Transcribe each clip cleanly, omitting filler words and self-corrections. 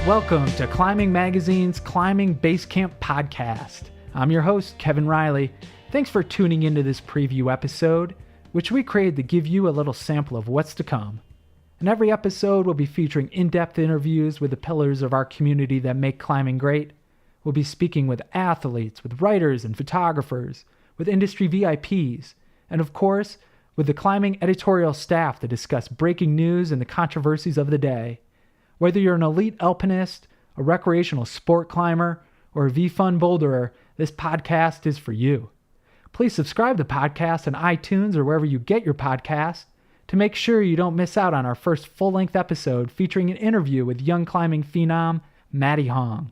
Welcome to Climbing Magazine's Climbing Basecamp podcast. I'm your host, Kevin Riley. Thanks for tuning into this preview episode, which we created to give you a little sample of what's to come. In every episode, we'll be featuring in-depth interviews with the pillars of our community that make climbing great. We'll be speaking with athletes, with writers and photographers, with industry VIPs, and of course, with the climbing editorial staff to discuss breaking news and the controversies of the day. Whether you're an elite alpinist, a recreational sport climber, or a V-Fun boulderer, this podcast is for you. Please subscribe to the podcast on iTunes or wherever you get your podcasts to make sure you don't miss out on our first full-length episode featuring an interview with young climbing phenom Matty Hong.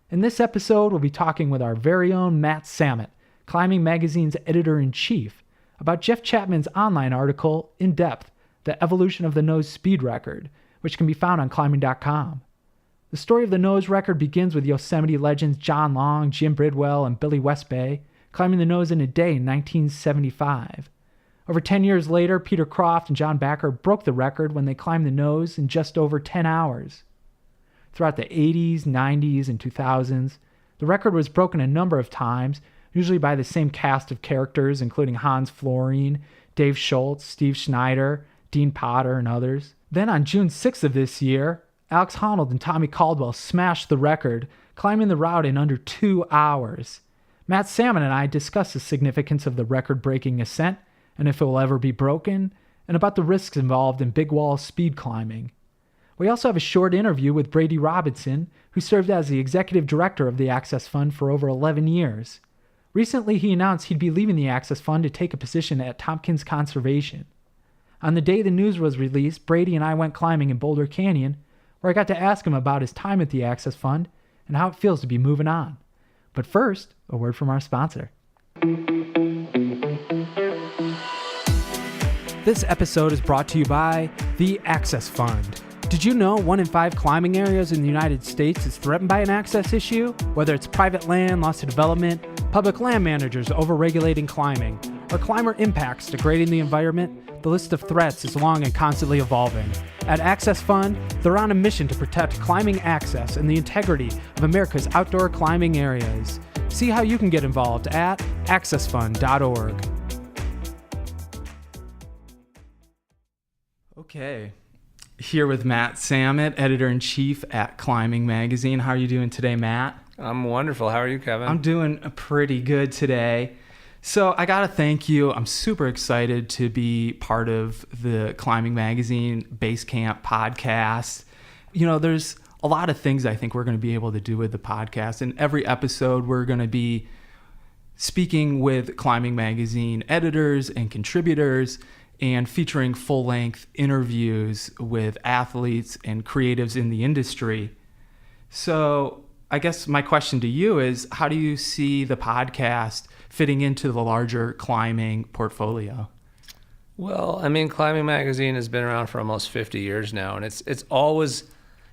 In this episode, we'll be talking with our very own Matt Samet, Climbing Magazine's editor-in-chief, about Jeff Chapman's online article, In Depth, The Evolution of the Nose Speed Record, which can be found on climbing.com. The story of the nose record begins with Yosemite legends John Long, Jim Bridwell, and Billy Westbay climbing the nose in a day in 1975. Over 10 years later, Peter Croft and John Backer broke the record when they climbed the nose in just over 10 hours. Throughout the 80s, 90s, and 2000s, the record was broken a number of times, usually by the same cast of characters, including Hans Florine, Dave Schultz, Steve Schneider, Dean Potter, and others. Then on June 6th of this year, Alex Honnold and Tommy Caldwell smashed the record, climbing the route in under 2 hours. Matt Samet and I discussed the significance of the record-breaking ascent, and if it will ever be broken, and about the risks involved in big wall speed climbing. We also have a short interview with Brady Robinson, who served as the executive director of the Access Fund for over 11 years. Recently, he announced he'd be leaving the Access Fund to take a position at Tompkins Conservation. On the day the news was released, Brady and I went climbing in Boulder Canyon, where I got to ask him about his time at the Access Fund and how it feels to be moving on. But first, a word from our sponsor. This episode is brought to you by the Access Fund. Did you know 1 in 5 climbing areas in the United States is threatened by an access issue? Whether it's private land lost to development, public land managers overregulating climbing, or climber impacts degrading the environment, the list of threats is long and constantly evolving. At Access Fund, they're on a mission to protect climbing access and the integrity of America's outdoor climbing areas. See how you can get involved at accessfund.org. Okay, here with Matt Samet, editor-in-chief at Climbing Magazine. How are you doing today, Matt? I'm wonderful. How are you, Kevin? I'm doing pretty good today. So I got to thank you. I'm super excited to be part of the Climbing Magazine Basecamp podcast. You know, there's a lot of things I think we're going to be able to do with the podcast. In every episode, we're going to be speaking with Climbing Magazine editors and contributors and featuring full-length interviews with athletes and creatives in the industry. So I guess my question to you is, how do you see the podcast fitting into the larger climbing portfolio? Well, I mean, Climbing Magazine has been around for almost 50 years now, and it's always,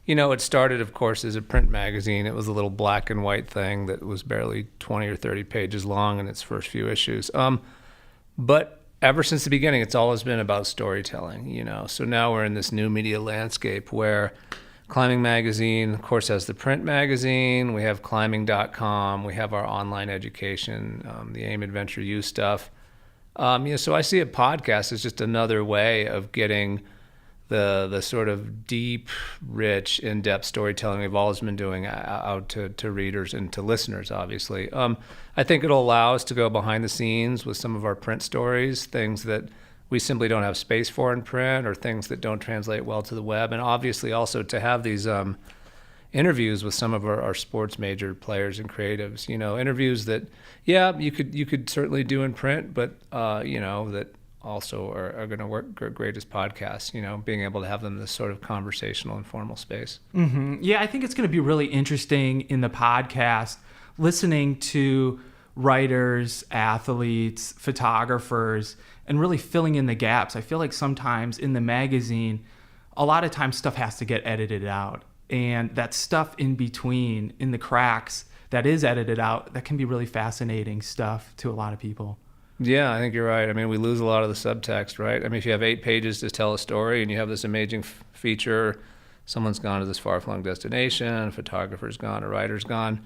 you know, it started, of course, as a print magazine. It was a little black and white thing that was barely 20 or 30 pages long in its first few issues. But ever since the beginning, it's always been about storytelling, you know. So now we're in this new media landscape where Climbing Magazine, of course, has the print magazine. We have climbing.com. We have our online education, the AIM Adventure U stuff. So I see a podcast as just another way of getting the sort of deep, rich, in-depth storytelling we've always been doing out to readers and to listeners, obviously. I think it'll allow us to go behind the scenes with some of our print stories, things that we simply don't have space for in print, or things that don't translate well to the web. And obviously also to have these interviews with some of our sports major players and creatives, you know, interviews that, yeah, you could certainly do in print, but, you know, that also are going to work great as podcasts, you know, being able to have them in this sort of conversational, informal space. Mm-hmm. Yeah, I think it's going to be really interesting in the podcast, listening to writers, athletes, photographers, and really filling in the gaps. I feel like sometimes in the magazine, a lot of times stuff has to get edited out. And that stuff in between, in the cracks, that is edited out, that can be really fascinating stuff to a lot of people. Yeah, I think you're right. I mean, we lose a lot of the subtext, right? I mean, if you have 8 pages to tell a story and you have this amazing feature someone's gone to this far-flung destination, a photographer's gone, a writer's gone.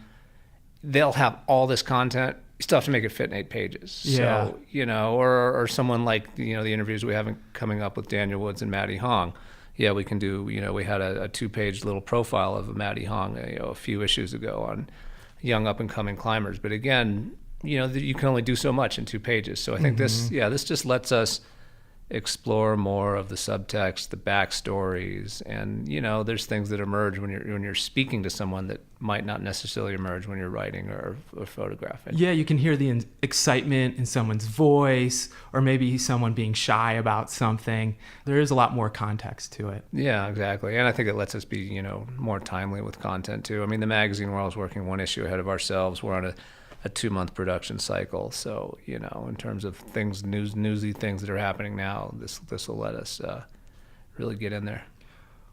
They'll have all this content. You still have to make it fit in 8 pages. Yeah. So, or someone like, the interviews we have coming up with Daniel Woods and Maddie Hong. Yeah, we can do, we had a 2-page little profile of Maddie Hong, a few issues ago on young up-and-coming climbers. But again, you can only do so much in 2 pages. So I think this just lets us explore more of the subtext, the backstories, and there's things that emerge when you're speaking to someone that might not necessarily emerge when you're writing or photographing. Yeah, you can hear the excitement in someone's voice, or maybe someone being shy about something. There is a lot more context to it. Yeah, exactly. And I think it lets us be more timely with content too. I mean, the magazine world is working 1 issue ahead of ourselves. We're on a 2-month production cycle. So, in terms of things, newsy things that are happening now, this will let us really get in there.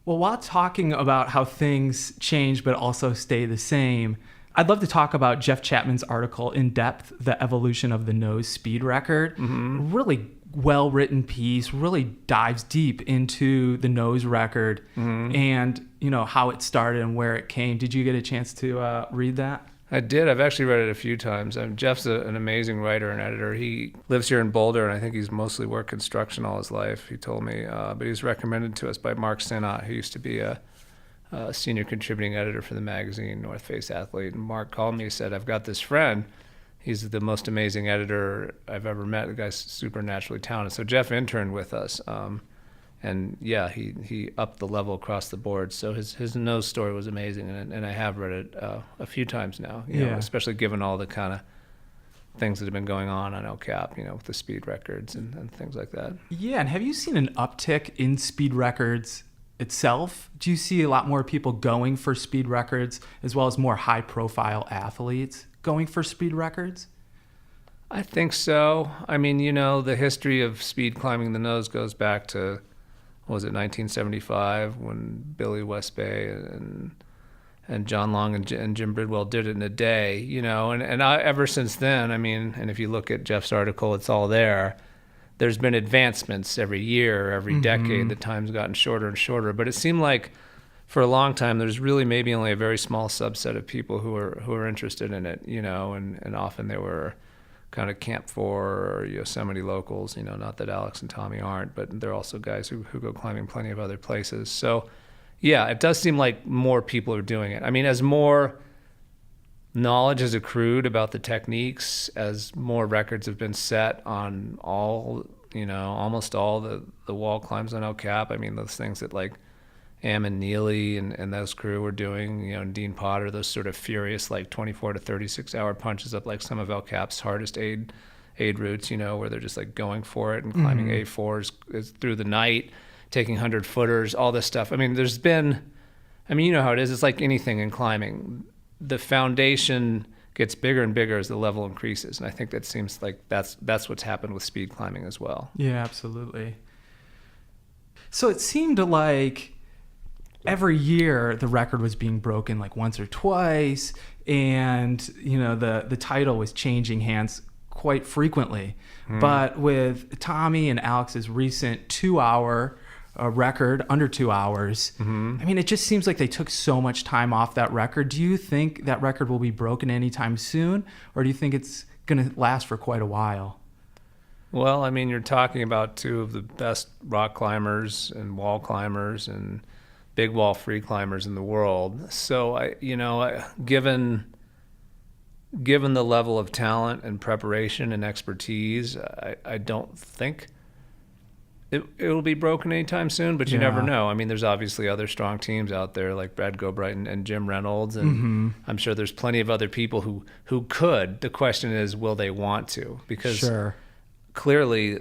Well, while talking about how things change but also stay the same, I'd love to talk about Jeff Chapman's article, In Depth, The Evolution of the Nose Speed Record. Mm-hmm. Really well-written piece, really dives deep into the nose record and, how it started and where it came. Did you get a chance to read that? I did. I've actually read it a few times. Jeff's an amazing writer and editor. He lives here in Boulder, and I think he's mostly worked construction all his life, he told me. But he was recommended to us by Mark Sinnott, who used to be a senior contributing editor for the magazine, North Face Athlete. And Mark called me and said, I've got this friend. He's the most amazing editor I've ever met. The guy's supernaturally talented. So Jeff interned with us. And yeah, he upped the level across the board. So his nose story was amazing, and I have read it a few times now. You know, especially given all the kind of things that have been going on El Cap, with the speed records and things like that. Yeah, and have you seen an uptick in speed records itself? Do you see a lot more people going for speed records, as well as more high-profile athletes going for speed records? I think so. I mean, the history of speed climbing the nose goes back to, was it 1975 when Billy Westbay and John Long and Jim Bridwell did it in a day, and ever since then, I mean, and if you look at Jeff's article, it's all there. There's been advancements every year, every decade. The time's gotten shorter and shorter, but it seemed like for a long time there's really maybe only a very small subset of people who are interested in it, and often they were kind of Camp 4 or Yosemite locals, not that Alex and Tommy aren't, but they're also guys who go climbing plenty of other places. So yeah, it does seem like more people are doing it. I mean, as more knowledge has accrued about the techniques, as more records have been set on all, almost all the wall climbs on El Cap. I mean, those things that like Am and Neely and those crew were doing, and Dean Potter, those sort of furious, like 24 to 36 hour punches up like some of El Cap's hardest aid routes, where they're just like going for it and climbing A4s through the night, taking 100-footers, all this stuff. I mean, there's been, you know how it is. It's like anything in climbing. The foundation gets bigger and bigger as the level increases. And I think that seems like that's what's happened with speed climbing as well. Yeah, absolutely. So it seemed like every year the record was being broken like once or twice, and the title was changing hands quite frequently. But with Tommy and Alex's recent 2-hour record, under 2 hours, I mean, it just seems like they took so much time off that record. Do you think that record will be broken anytime soon, or do you think it's going to last for quite a while? Well, I mean, you're talking about two of the best rock climbers and wall climbers and big wall free climbers in the world. So given the level of talent and preparation and expertise, I don't think it'll be broken anytime soon, but you never know. I mean, there's obviously other strong teams out there like Brad Gobright and Jim Reynolds, and I'm sure there's plenty of other people who could. The question is, will they want to? Because clearly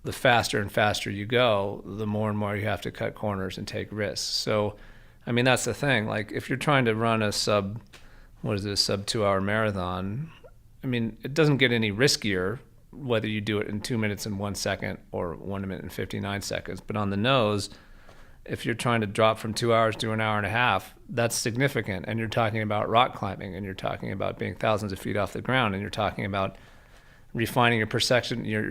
the faster and faster you go, the more and more you have to cut corners and take risks. So, I mean, that's the thing. Like, if you're trying to run a sub 2-hour marathon, I mean, it doesn't get any riskier whether you do it in 2 minutes and 1 second or 1 minute and 59 seconds. But on the nose, if you're trying to drop from 2 hours to an hour and a half, that's significant. And you're talking about rock climbing, and you're talking about being thousands of feet off the ground, and you're talking about refining your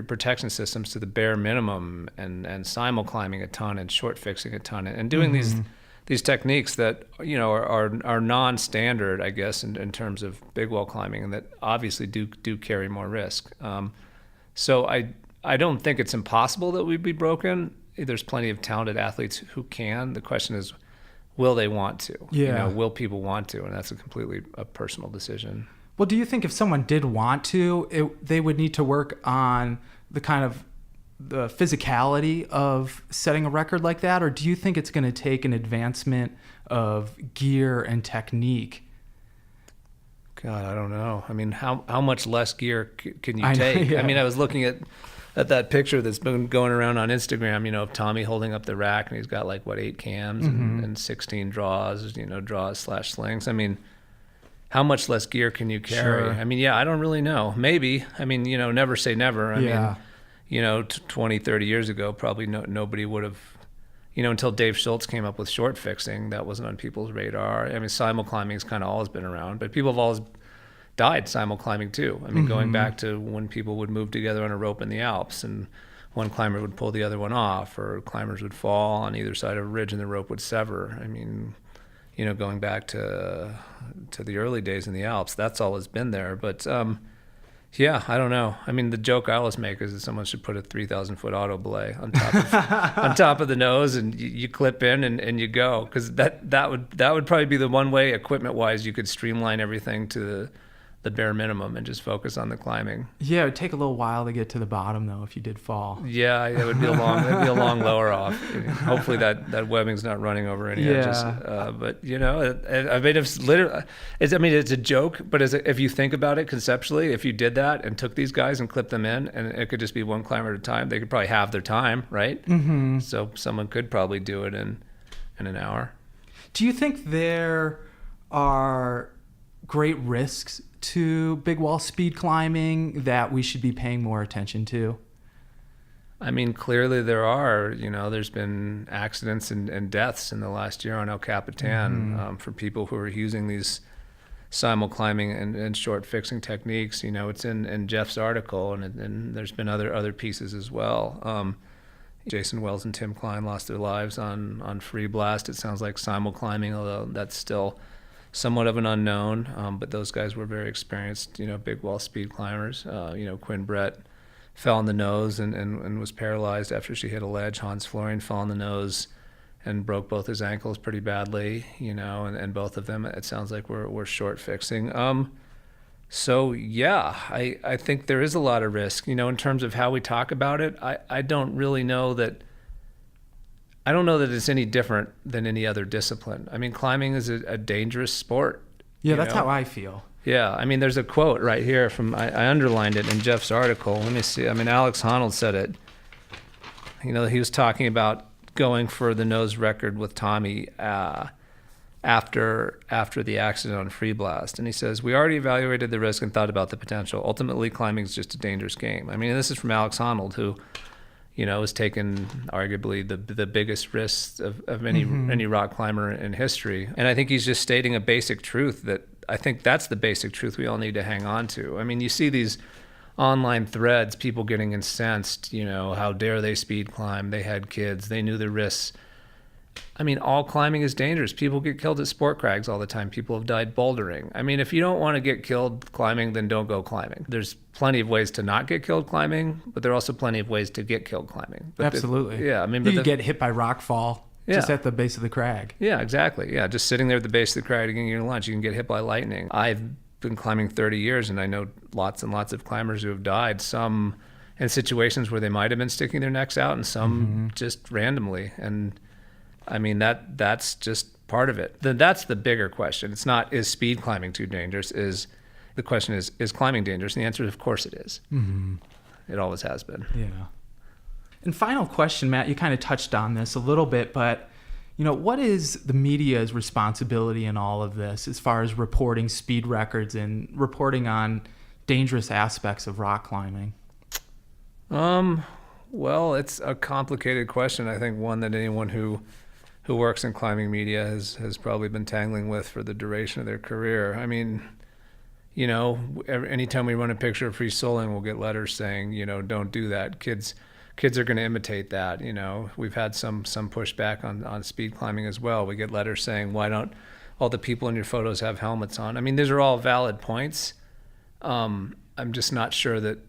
protection systems to the bare minimum, and simul climbing a ton and short fixing a ton, and doing these techniques that, you know, are non-standard, I guess, in terms of big wall climbing, and that obviously do carry more risk. So I don't think it's impossible that we'd be broken. There's plenty of talented athletes who can. The question is, will they want to? Yeah. You know, will people want to? And that's a personal decision. Well, do you think if someone did want to, they would need to work on the kind of the physicality of setting a record like that? Or do you think it's going to take an advancement of gear and technique? God, I don't know. I mean, how much less gear can you take? Yeah. I mean, I was looking at that picture that's been going around on Instagram, you know, of Tommy holding up the rack, and he's got like, 8 cams and 16 draws, you know, draws/slings. I mean, how much less gear can you carry? Sure. I mean, yeah, I don't really know. Maybe. I mean, you know, never say never. I mean, you know, 20, 30 years ago, probably nobody would have, you know, until Dave Schultz came up with short fixing, that wasn't on people's radar. I mean, simul climbing's kind of always been around, but people have always died simul climbing too. I mean, going back to when people would move together on a rope in the Alps, and one climber would pull the other one off, or climbers would fall on either side of a ridge and the rope would sever. I mean, you know, going back to the early days in the Alps, that's always been there. But yeah, I don't know. I mean, the joke I always make is that someone should put a 3,000-foot auto belay on top of the nose, and you clip in and you go, because that would probably be the one way, equipment wise, you could streamline everything to the bare minimum and just focus on the climbing. Yeah, it would take a little while to get to the bottom though if you did fall. Yeah, it would be a long lower off. Hopefully that webbing's not running over any edges. But you know, I mean, it's a joke, but if you think about it conceptually, if you did that and took these guys and clipped them in, and it could just be one climber at a time, they could probably have their time, right? Mm-hmm. So someone could probably do it in an hour. Do you think there are great risks to big wall speed climbing that we should be paying more attention to? I mean, clearly there are. You know, there's been accidents and deaths in the last year on El Capitan for people who are using these simul climbing and short fixing techniques. You know, it's in Jeff's article, and there's been other pieces as well. Jason Wells and Tim Klein lost their lives on Free Blast. It sounds like simul climbing, although that's still somewhat of an unknown, but those guys were very experienced, you know, big wall speed climbers. You know, Quinn Brett fell on the nose and was paralyzed after she hit a ledge. Hans Florian fell on the nose and broke both his ankles pretty badly, you know, and both of them, it sounds like, were short fixing. So yeah, I think there is a lot of risk, you know, in terms of how we talk about it. I don't really know that it's any different than any other discipline. I mean, climbing is a dangerous sport. Yeah, that's how I feel. Yeah, I mean, there's a quote right here from, I underlined it in Jeff's article. Let me see. I mean, Alex Honnold said it. You know, he was talking about going for the nose record with Tommy after the accident on Free Blast. And he says, we already evaluated the risk and thought about the potential. Ultimately, climbing is just a dangerous game. I mean, this is from Alex Honnold, who, you know, has taken arguably the biggest risks of any rock climber in history. And I think he's just stating a basic truth that I think that's the basic truth we all need to hang on to. I mean, you see these online threads, people getting incensed, you know, how dare they speed climb? They had kids, they knew the risks. I mean, all climbing is dangerous. People get killed at sport crags all the time. People have died bouldering. I mean, if you don't want to get killed climbing, then don't go climbing. There's plenty of ways to not get killed climbing, but there are also plenty of ways to get killed climbing. But absolutely. I mean, you could get hit by rock fall just at the base of the crag. Yeah, exactly. Yeah, just sitting there at the base of the crag getting your lunch, you can get hit by lightning. I've been climbing 30 years, and I know lots and lots of climbers who have died, some in situations where they might have been sticking their necks out, and some just randomly. And I mean, that's just part of it. That's the bigger question. It's not, is speed climbing too dangerous? The question is climbing dangerous? And the answer is, of course it is. Mm-hmm. It always has been. Yeah. And final question, Matt, you kind of touched on this a little bit, but, you know, what is the media's responsibility in all of this as far as reporting speed records and reporting on dangerous aspects of rock climbing? Well, it's a complicated question. I think one that anyone who works in climbing media has probably been tangling with for the duration of their career. I mean, you know, anytime we run a picture of free soloing, we'll get letters saying, you know, don't do that. Kids kids are going to imitate that. We've had some pushback on speed climbing as well. We get letters saying, why don't all the people in your photos have helmets on? I mean, these are all valid points. I'm just not sure that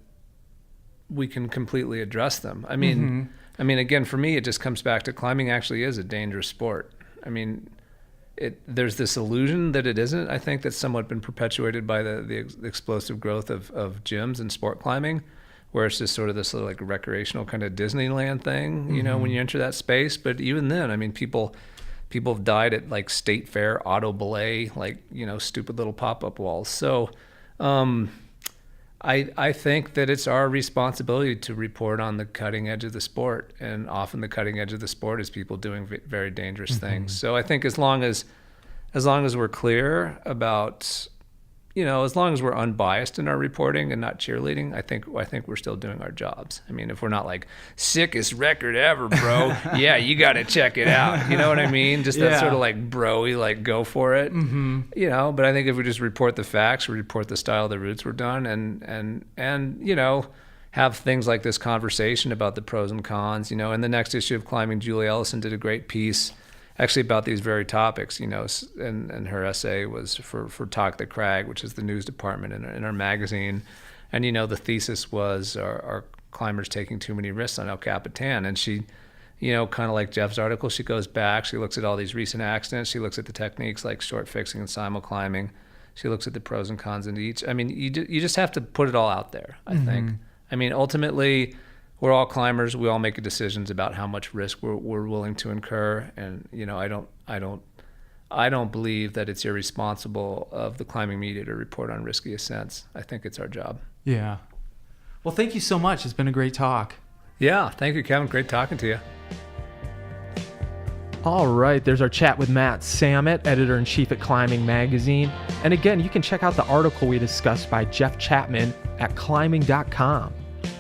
we can completely address them. I mean, again, for me, it just comes back to climbing actually is a dangerous sport. I mean, there's this illusion that it isn't. I think that's somewhat been perpetuated by the explosive growth of gyms and sport climbing, where it's just sort of this little like recreational kind of Disneyland thing, when you enter that space. But even then, I mean, people have died at like State Fair, auto belay, like, stupid little pop-up walls. So I think that it's our responsibility to report on the cutting edge of the sport, and often the cutting edge of the sport is people doing very dangerous things. So I think as long as we're clear about, as long as we're unbiased in our reporting and not cheerleading, I think we're still doing our jobs. I mean, if we're not like sickest record ever, bro, yeah, you got to check it out. You know what I mean? Just that sort of like bro-y, like go for it. But I think if we just report the facts, we report the style the routes were done, and have things like this conversation about the pros and cons. In the next issue of Climbing, Julie Ellison did a great piece actually about these very topics, and her essay was for Talk the Crag, which is the news department in our magazine. And, the thesis was, are climbers taking too many risks on El Capitan? And she, kind of like Jeff's article, she goes back, she looks at all these recent accidents, she looks at the techniques like short fixing and simul climbing, she looks at the pros and cons in each. I mean, you just have to put it all out there, I think. I mean, ultimately, we're all climbers. We all make decisions about how much risk we're willing to incur, and I don't believe that it's irresponsible of the climbing media to report on risky ascents. I think it's our job. Yeah. Well, thank you so much. It's been a great talk. Yeah, thank you, Kevin. Great talking to you. All right, there's our chat with Matt Samet, editor-in-chief at Climbing Magazine. And again, you can check out the article we discussed by Jeff Chapman at climbing.com.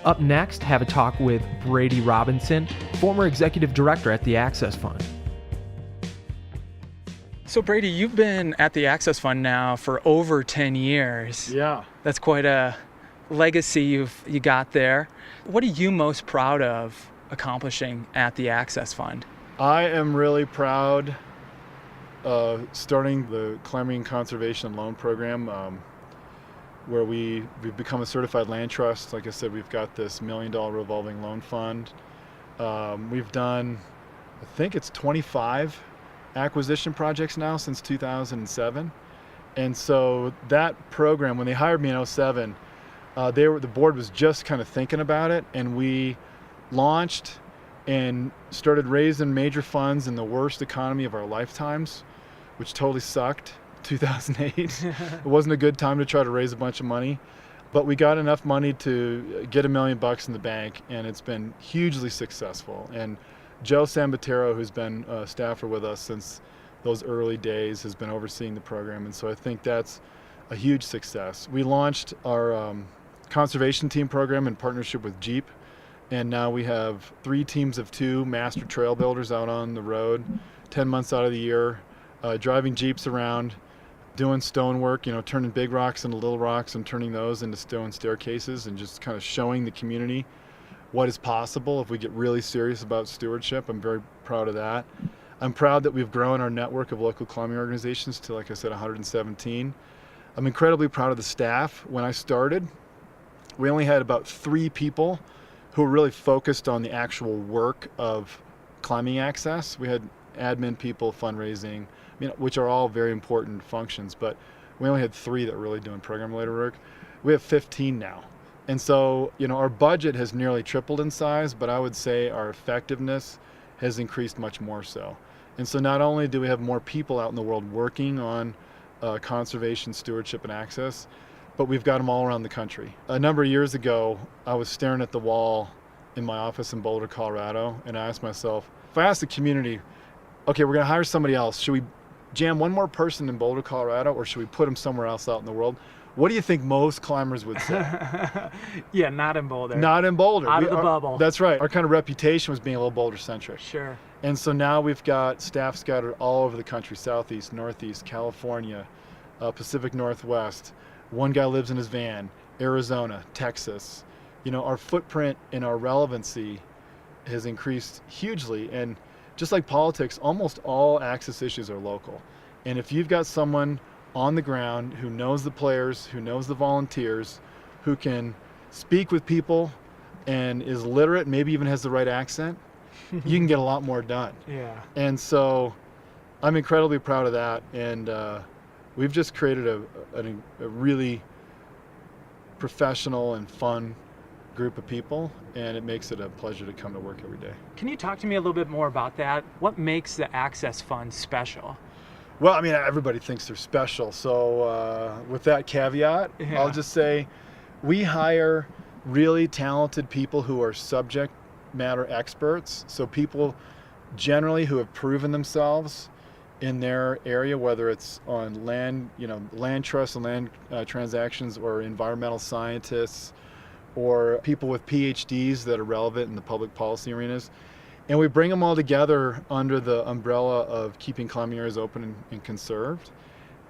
Up next, have a talk with Brady Robinson, former executive director at the Access Fund. So Brady, you've been at the Access Fund now for over 10 years. Yeah. That's quite a legacy you got there. What are you most proud of accomplishing at the Access Fund? I am really proud of starting the Climbing Conservation Loan Program, where we've become a certified land trust. Like I said, we've got this $1 million revolving loan fund. We've done, I think it's 25 acquisition projects now since 2007. And so that program, when they hired me in 2007, the board was just kind of thinking about it, and we launched and started raising major funds in the worst economy of our lifetimes, which totally sucked. 2008. It wasn't a good time to try to raise a bunch of money, but we got enough money to get $1 million in the bank, and it's been hugely successful. And Joe Sambatero, who's been a staffer with us since those early days, has been overseeing the program, and so I think that's a huge success. We launched our conservation team program in partnership with Jeep, and now we have 3 teams of 2 master trail builders out on the road 10 months out of the year, driving Jeeps around, doing stonework, turning big rocks into little rocks and turning those into stone staircases, and just kind of showing the community what is possible if we get really serious about stewardship. I'm very proud of that. I'm proud that we've grown our network of local climbing organizations to, like I said, 117. I'm incredibly proud of the staff. When I started, we only had about 3 people who were really focused on the actual work of climbing access. We had admin people, fundraising, which are all very important functions, but we only had 3 that were really doing program-related work. We have 15 now. And so, our budget has nearly tripled in size, but I would say our effectiveness has increased much more so. And so not only do we have more people out in the world working on conservation, stewardship, and access, but we've got them all around the country. A number of years ago, I was staring at the wall in my office in Boulder, Colorado, and I asked myself, if I asked the community, okay, we're going to hire somebody else, should we jam one more person in Boulder, Colorado, or should we put them somewhere else out in the world? What do you think most climbers would say? Yeah, not in Boulder. Not in Boulder. Out of the bubble. That's right. Our kind of reputation was being a little Boulder-centric. Sure. And so now we've got staff scattered all over the country, Southeast, Northeast, California, Pacific Northwest. One guy lives in his van, Arizona, Texas. Our footprint and our relevancy has increased hugely. And just like politics, almost all access issues are local. And if you've got someone on the ground who knows the players, who knows the volunteers, who can speak with people and is literate, maybe even has the right accent, you can get a lot more done. Yeah. And so I'm incredibly proud of that. And we've just created a really professional and fun group of people, and it makes it a pleasure to come to work every day. Can you talk to me a little bit more about that? What makes the Access Fund special? Well, I mean, everybody thinks they're special. So with that caveat, Yeah. I'll just say we hire really talented people who are subject matter experts. So people generally who have proven themselves in their area, whether it's on land, land trusts and land transactions, or environmental scientists, or people with PhDs that are relevant in the public policy arenas. And we bring them all together under the umbrella of keeping climbing areas open and conserved.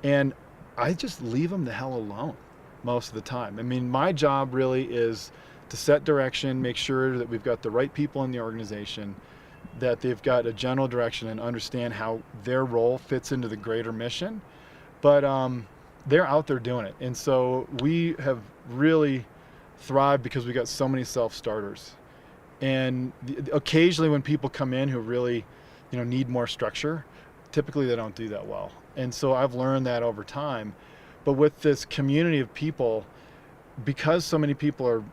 And I just leave them the hell alone most of the time. I mean, my job really is to set direction, make sure that we've got the right people in the organization, that they've got a general direction and understand how their role fits into the greater mission. But they're out there doing it. And so we have really thrived because we got so many self-starters. And occasionally when people come in who really, need more structure, typically they don't do that well. And so I've learned that over time. But with this community of people, because so many people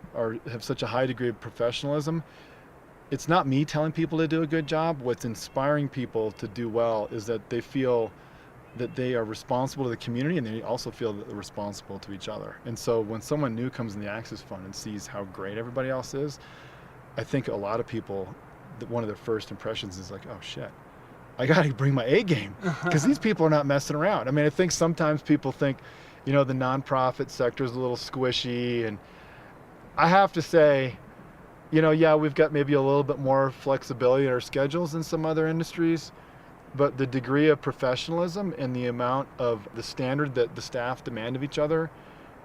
have such a high degree of professionalism, it's not me telling people to do a good job. What's inspiring people to do well is that they feel that they are responsible to the community, and they also feel that they're responsible to each other. And so when someone new comes in the Access Fund and sees how great everybody else is, I think a lot of people, one of their first impressions is like, oh shit, I got to bring my A game, because these people are not messing around. I mean, I think sometimes people think, the nonprofit sector is a little squishy, and I have to say, yeah, we've got maybe a little bit more flexibility in our schedules than some other industries, but the degree of professionalism and the amount of the standard that the staff demand of each other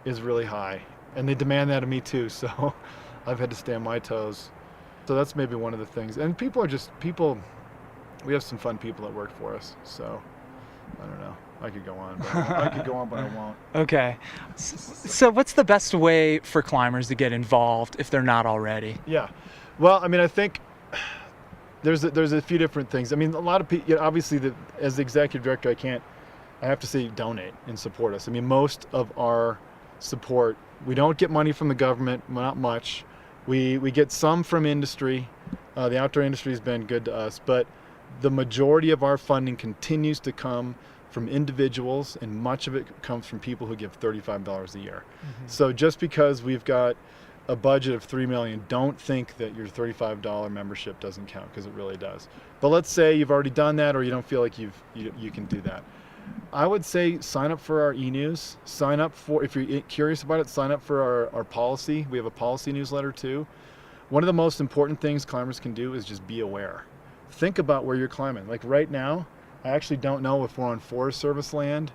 is really high. And they demand that of me too, so I've had to stay on my toes. So that's maybe one of the things. And we have some fun people that work for us, so I don't know. I could go on, but I won't. Okay. So what's the best way for climbers to get involved if they're not already? Yeah. Well, I mean, I think there's a few different things. I mean, a lot of people, obviously, as the executive director, I have to say donate and support us. I mean, most of our support, we don't get money from the government, not much. We get some from industry. The outdoor industry has been good to us, but the majority of our funding continues to come from individuals, and much of it comes from people who give $35 a year. Mm-hmm. So just because we've got a budget of $3 million, don't think that your $35 membership doesn't count, because it really does. But let's say you've already done that, or you don't feel like you can do that. I would say sign up for our e-news. Sign up for, if you're curious about it, sign up for our policy. We have a policy newsletter too. One of the most important things climbers can do is just be aware. Think about where you're climbing. Like right now, I actually don't know if we're on Forest Service land.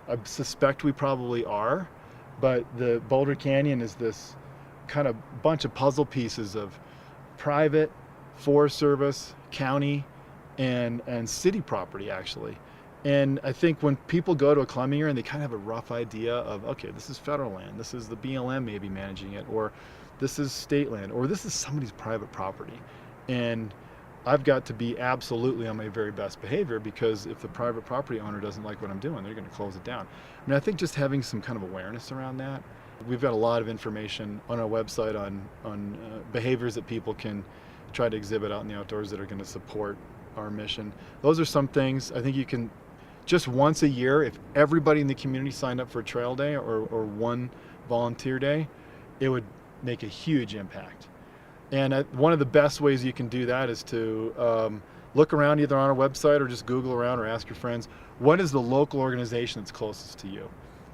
I suspect we probably are, but the Boulder Canyon is this kind of bunch of puzzle pieces of private, Forest Service, county, and city property actually. And I think when people go to a climbing area and they kind of have a rough idea of, okay, this is federal land, this is the BLM maybe managing it, or this is state land, or this is somebody's private property. And I've got to be absolutely on my very best behavior, because if the private property owner doesn't like what I'm doing, they're going to close it down. I mean, I think just having some kind of awareness around that. We've got a lot of information on our website on behaviors that people can try to exhibit out in the outdoors that are going to support our mission. Those are some things I think you can, just once a year, if everybody in the community signed up for a trail day or one volunteer day, it would make a huge impact. And one of the best ways you can do that is to look around either on our website or just Google around or ask your friends, what is the local organization that's closest to you?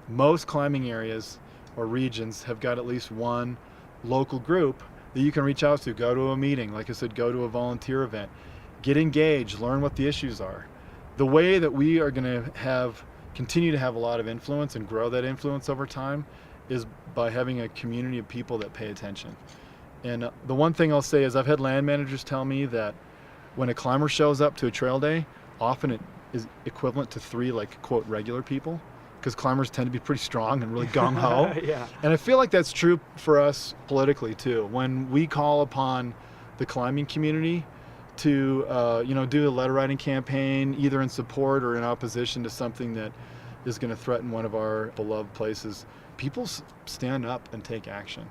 Most climbing areas or regions have got at least one local group that you can reach out to. Go to a meeting, like I said, go to a volunteer event, get engaged, learn what the issues are. The way that we are going to continue to have a lot of influence and grow that influence over time is by having a community of people that pay attention. And the one thing I'll say is I've had land managers tell me that when a climber shows up to a trail day, often it is equivalent to 3 like quote regular people, because climbers tend to be pretty strong and really gung-ho. Yeah. And I feel like that's true for us politically too. When we call upon the climbing community to do a letter writing campaign, either in support or in opposition to something that is going to threaten one of our beloved places, people stand up and take action.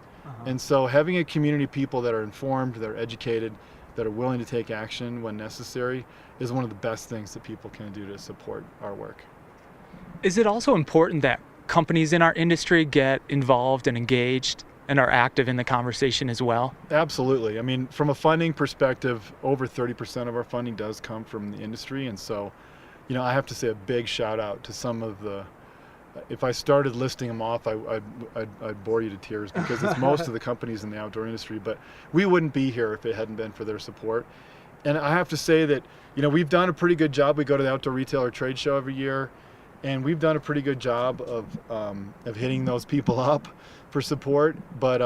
And so having a community of people that are informed, that are educated, that are willing to take action when necessary is one of the best things that people can do to support our work. Is it also important that companies in our industry get involved and engaged and are active in the conversation as well? Absolutely. I mean, from a funding perspective, over 30% of our funding does come from the industry. And so, I have to say a big shout out to some of the, if I started listing them off, I'd bore you to tears, because it's most of the companies in the outdoor industry, but we wouldn't be here if it hadn't been for their support. And I have to say that, we've done a pretty good job. We go to the Outdoor Retailer Trade Show every year, and we've done a pretty good job of hitting those people up for support. But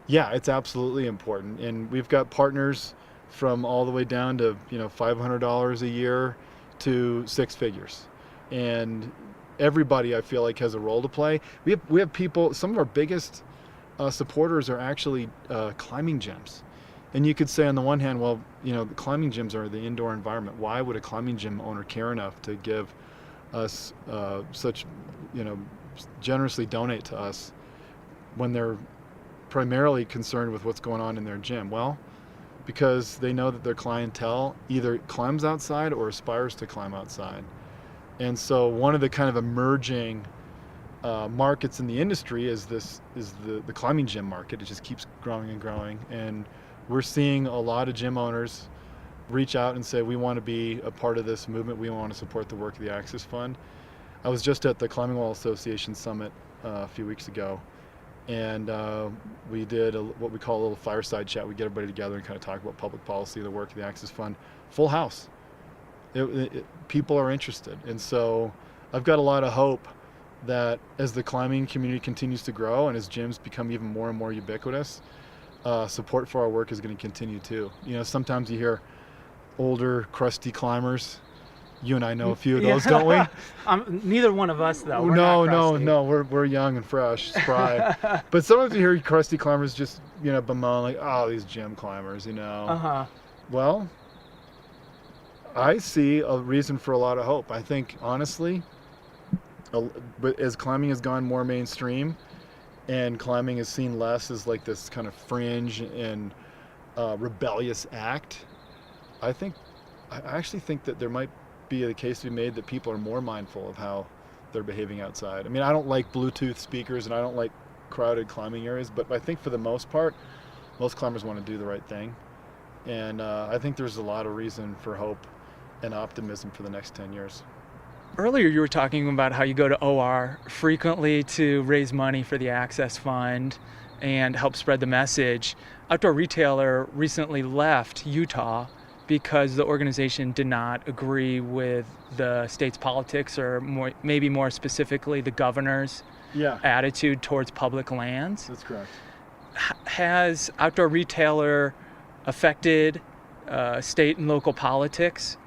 yeah, it's absolutely important. And we've got partners from all the way down to, $500 a year to 6 figures. And everybody, I feel like, has a role to play. We have people, some of our biggest supporters are actually climbing gyms. And you could say on the one hand, well, the climbing gyms are the indoor environment. Why would a climbing gym owner care enough to give us such, generously donate to us when they're primarily concerned with what's going on in their gym? Well, because they know that their clientele either climbs outside or aspires to climb outside. And so one of the kind of emerging markets in the industry is the climbing gym market. It just keeps growing and growing. And we're seeing a lot of gym owners reach out and say, we want to be a part of this movement. We want to support the work of the Access Fund. I was just at the Climbing Wall Association Summit a few weeks ago, and we did what we call a little fireside chat. We get everybody together and kind of talk about public policy, the work of the Access Fund. Full house. People are interested. And so I've got a lot of hope that as the climbing community continues to grow and as gyms become even more and more ubiquitous, support for our work is going to continue too. Sometimes you hear older, crusty climbers. You and I know a few of those, don't we? Neither one of us, though. No. We're young and fresh, spry. But sometimes you hear crusty climbers just, bemoan, like, oh, these gym climbers, Well, I see a reason for a lot of hope. I think, honestly, but as climbing has gone more mainstream and climbing is seen less as like this kind of fringe and rebellious act, I actually think that there might be a case to be made that people are more mindful of how they're behaving outside. I mean, I don't like Bluetooth speakers and I don't like crowded climbing areas, but I think for the most part, most climbers want to do the right thing. And I think there's a lot of reason for hope and optimism for the next 10 years. Earlier you were talking about how you go to OR frequently to raise money for the Access Fund and help spread the message. Outdoor Retailer recently left Utah because the organization did not agree with the state's politics, or maybe more specifically the governor's attitude towards public lands. That's correct. Has Outdoor Retailer affected state and local politics,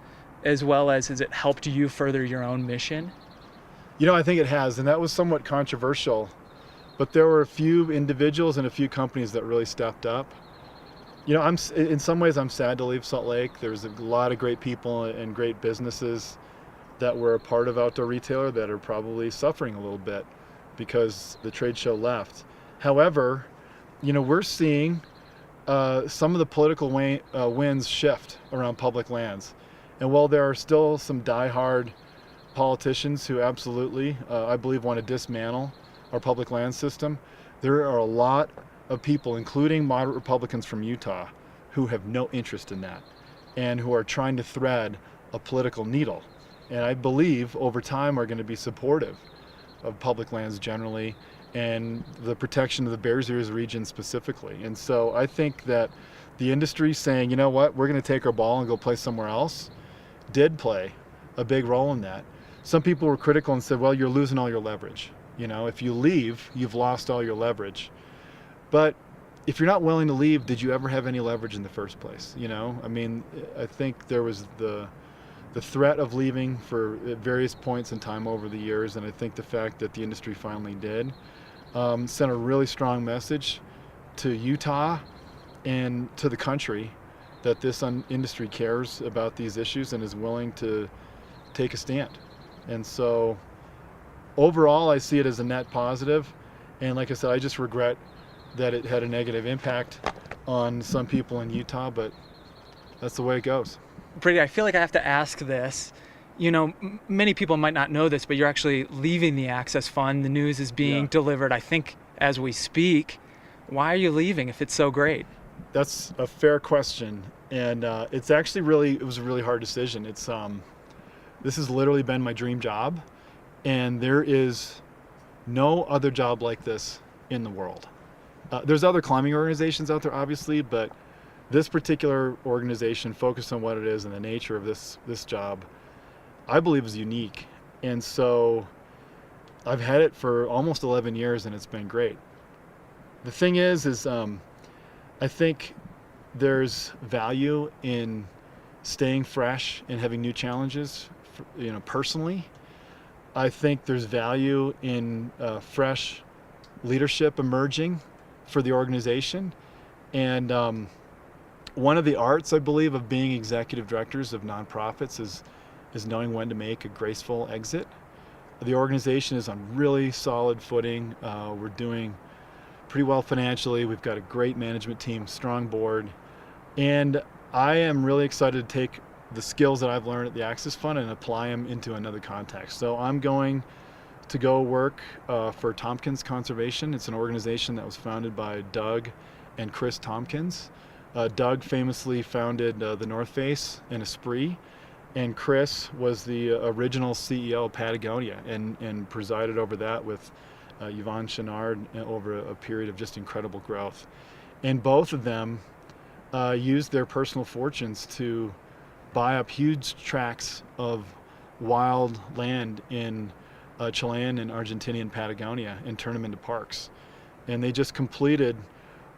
as well as has it helped you further your own mission? I think it has, and that was somewhat controversial, but there were a few individuals and a few companies that really stepped up. In some ways I'm sad to leave Salt Lake. There's a lot of great people and great businesses that were a part of Outdoor Retailer that are probably suffering a little bit because the trade show left. However, we're seeing some of the political winds shift around public lands. And while there are still some diehard politicians who absolutely, I believe, want to dismantle our public land system, there are a lot of people, including moderate Republicans from Utah, who have no interest in that and who are trying to thread a political needle. And I believe over time are going to be supportive of public lands generally and the protection of the Bears Ears region specifically. And so I think that the industry saying, you know what, we're going to take our ball and go play somewhere else, did play a big role in that. Some people were critical and said, well, you're losing all your leverage. If you leave, you've lost all your leverage. But if you're not willing to leave, did you ever have any leverage in the first place? I mean, I think there was the threat of leaving at various points in time over the years, and I think the fact that the industry finally did sent a really strong message to Utah and to the country that this industry cares about these issues and is willing to take a stand. And so overall, I see it as a net positive. And like I said, I just regret that it had a negative impact on some people in Utah, but that's the way it goes. Brady, I feel like I have to ask this. Many people might not know this, but you're actually leaving the Access Fund. The news is being delivered, I think, as we speak. Why are you leaving if it's so great? That's a fair question. And it's actually it was a really hard decision. This has literally been my dream job. And there is no other job like this in the world. There's other climbing organizations out there, obviously, but this particular organization focused on what it is and the nature of this job, I believe, is unique. And so I've had it for almost 11 years and it's been great. The thing is I think there's value in staying fresh and having new challenges, personally. I think there's value in fresh leadership emerging for the organization. And one of the arts, I believe, of being executive directors of nonprofits is knowing when to make a graceful exit. The organization is on really solid footing. We're doing pretty well financially. We've got a great management team, strong board. And I am really excited to take the skills that I've learned at the Access Fund and apply them into another context. So I'm going to go work for Tompkins Conservation. It's an organization that was founded by Doug and Chris Tompkins. Doug famously founded the North Face and Esprit, and Chris was the original CEO of Patagonia and presided over that with Yvonne Chenard over a period of just incredible growth. And both of them used their personal fortunes to buy up huge tracts of wild land in Chilean and Argentinian Patagonia and turn them into parks. And they just completed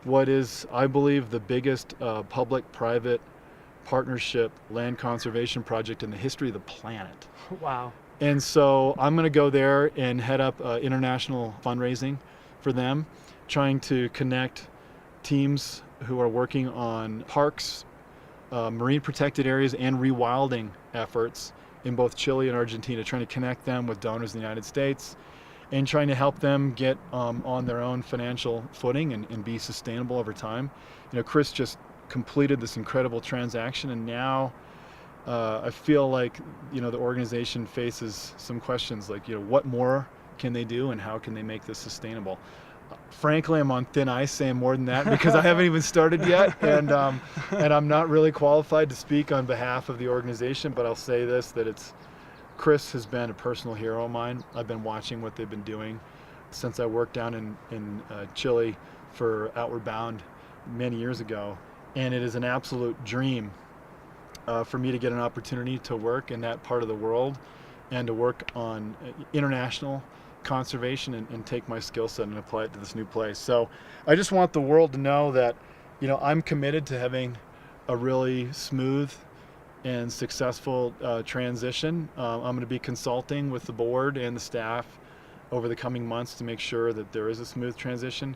what is, I believe, the biggest public-private partnership land conservation project in the history of the planet. Wow. And so I'm going to go there and head up international fundraising for them, trying to connect teams who are working on parks, marine protected areas, and rewilding efforts in both Chile and Argentina, trying to connect them with donors in the United States and trying to help them get on their own financial footing and be sustainable over time. Chris just completed this incredible transaction, and now I feel like the organization faces some questions like what more can they do and how can they make this sustainable. Frankly, I'm on thin ice saying more than that because I haven't even started yet, and I'm not really qualified to speak on behalf of the organization, but I'll say this, that Chris has been a personal hero of mine. I've been watching what they've been doing since I worked down in Chile for Outward Bound many years ago, and it is an absolute dream for me to get an opportunity to work in that part of the world and to work on international conservation and take my skill set and apply it to this new place. So I just want the world to know that I'm committed to having a really smooth and successful transition. I'm going to be consulting with the board and the staff over the coming months to make sure that there is a smooth transition,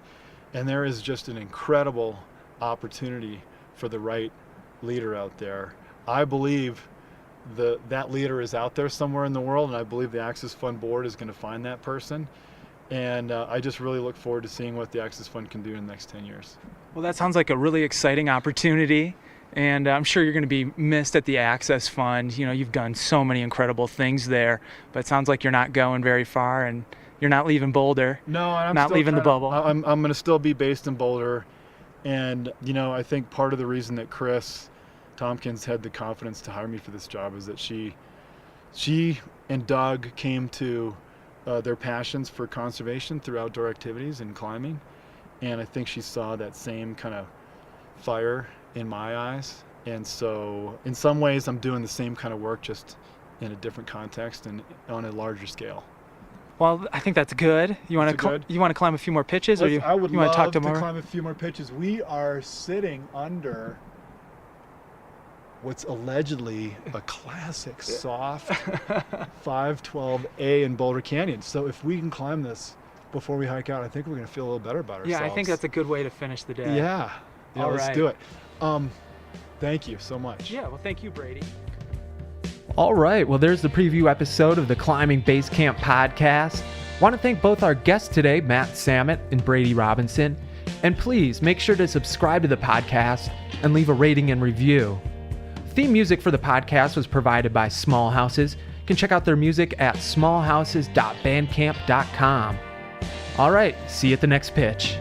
and there is just an incredible opportunity for the right leader out there. I believe that leader is out there somewhere in the world, and I believe the Access Fund board is going to find that person. And I just really look forward to seeing what the Access Fund can do in the next 10 years. Well, that sounds like a really exciting opportunity, and I'm sure you're going to be missed at the Access Fund. You've done so many incredible things there, but it sounds like you're not going very far, and you're not leaving Boulder. No, I'm not leaving the bubble. I'm going to still be based in Boulder, and I think part of the reason that Chris Tompkins had the confidence to hire me for this job is that she and Doug came to their passions for conservation through outdoor activities and climbing, and I think she saw that same kind of fire in my eyes. And so in some ways I'm doing the same kind of work, just in a different context and on a larger scale. Well, I think that's good. You want to climb a few more pitches, or I would you want love to talk to more? climb a few more pitches. We are sitting under what's allegedly a classic soft 512A in Boulder Canyon. So if we can climb this before we hike out, I think we're going to feel a little better about ourselves. Yeah, I think that's a good way to finish the day. Yeah, All let's right. do it. Thank you so much. Yeah, well, thank you, Brady. All right, well, there's the preview episode of the Climbing Basecamp podcast. Want to thank both our guests today, Matt Samet and Brady Robinson. And please make sure to subscribe to the podcast and leave a rating and review. Theme music for the podcast was provided by Small Houses. You can check out their music at smallhouses.bandcamp.com. All right, see you at the next pitch.